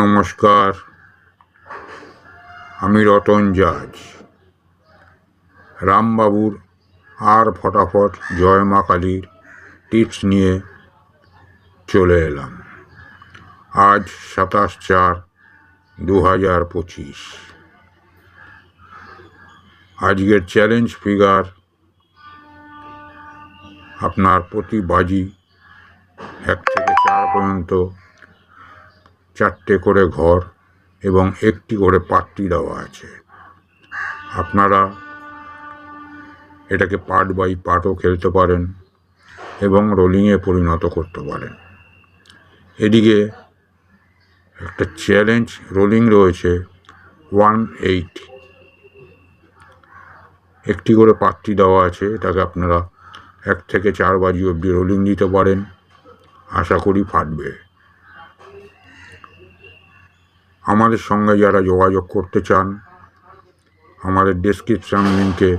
নমস্কার, আমি রতন জাজ। রামবাবুর আর ফটাফট জয় মা কালীর টিপস নিয়ে চলে এলাম। আজ 27/4/2025। আজকের চ্যালেঞ্জ ফিগার আপনার প্রতি বাজি 1 থেকে 4 পর্যন্ত 4টে করে ঘর এবং 1টি করে পাট্টি দেওয়া আছে। আপনারা এটাকে পার্ট বাই পার্টও খেলতে পারেন এবং রোলিংয়ে পরিণত করতে পারেন। এদিকে একটা চ্যালেঞ্জ রোলিং রয়েছে 1/8। একটি করে পাট্টি দেওয়া আছে, এটাকে আপনারা 1 থেকে 4 বাজি অবধি রোলিং দিতে পারেন। আশা করি ফাটবে। আমাদের সঙ্গে যারা যোগাযোগ করতে চান, আমাদের ডেসক্রিপশন লিঙ্কে